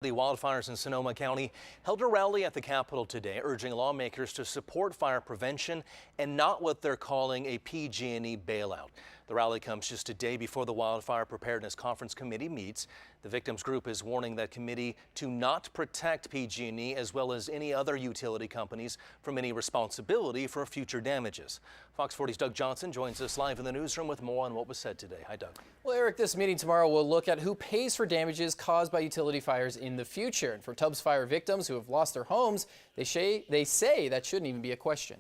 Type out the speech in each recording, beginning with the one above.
The wildfires in Sonoma County held a rally at the Capitol today, urging lawmakers to support fire prevention and not what they're calling a PG&E bailout. The rally comes just a day before the Wildfire Preparedness Conference Committee meets. The victims group is warning that committee to not protect PG&E as well as any other utility companies from any responsibility for future damages. Fox 40's Doug Johnson joins us live in the newsroom with more on what was said today. Hi, Doug. Well, Eric, this meeting tomorrow will look at who pays for damages caused by utility fires in the future. And for Tubbs fire victims who have lost their homes, they say that shouldn't even be a question.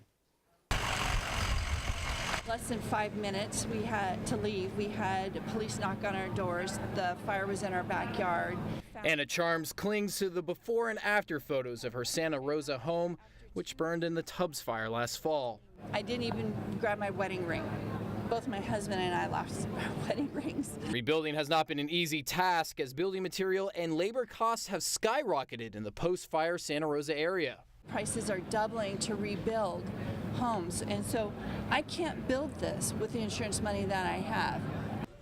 Less than 5 minutes we had to leave. We had police knock on our doors. The fire was in our backyard. Anna Charms clings to the before and after photos of her Santa Rosa home, which burned in the Tubbs fire last fall. I didn't even grab my wedding ring. Both my husband and I lost our wedding rings. Rebuilding has not been an easy task as building material and labor costs have skyrocketed in the post-fire Santa Rosa area. Prices are doubling to rebuild homes, and so I can't build this with the insurance money that I have.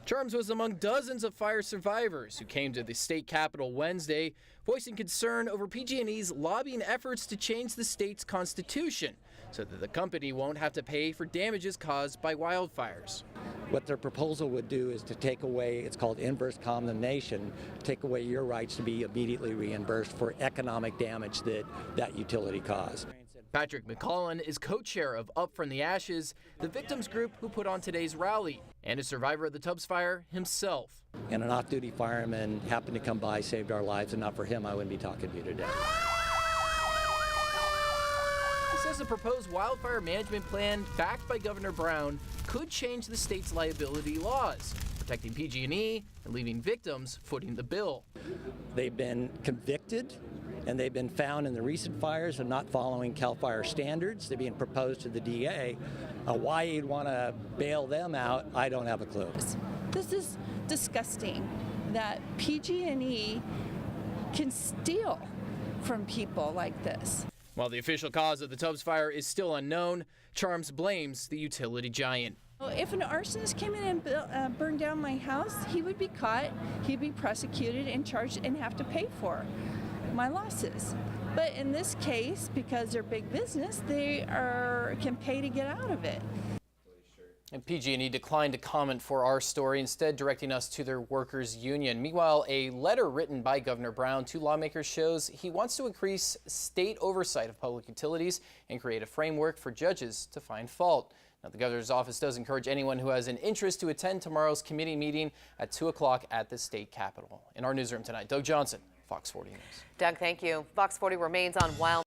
Charms was among dozens of fire survivors who came to the state capitol Wednesday, voicing concern over PG&E's lobbying efforts to change the state's constitution so that the company won't have to pay for damages caused by wildfires. What their proposal would do is to take away, it's called inverse condemnation, take away your rights to be immediately reimbursed for economic damage that utility caused. Patrick McCollin is co-chair of Up From the Ashes, the victims group who put on today's rally, and a survivor of the Tubbs fire himself. And an off-duty fireman happened to come by, saved our lives, and not for him I wouldn't be talking to you today. He says the proposed wildfire management plan backed by Governor Brown could change the state's liability laws, protecting PG&E and leaving victims footing the bill. They've been convicted and they've been found in the recent fires of not following CAL FIRE standards. They're being proposed to the DA. Why you'd want to bail them out, I don't have a clue. This is disgusting that PG&E can steal from people like this. While the official cause of the Tubbs fire is still unknown, Charms blames the utility giant. Well, if an arsonist came in and burned down my house, he would be caught, he'd be prosecuted and charged and have to pay for my losses. But in this case, because they're big business, they can pay to get out of it. And PG&E declined to comment for our story, instead directing us to their workers' union. Meanwhile, a letter written by Governor Brown to lawmakers shows he wants to increase state oversight of public utilities and create a framework for judges to find fault. Now, the governor's office does encourage anyone who has an interest to attend tomorrow's committee meeting at 2 o'clock at the state capitol. In our newsroom tonight, Doug Johnson, Fox 40 News. Doug, thank you. Fox 40 remains on Wild.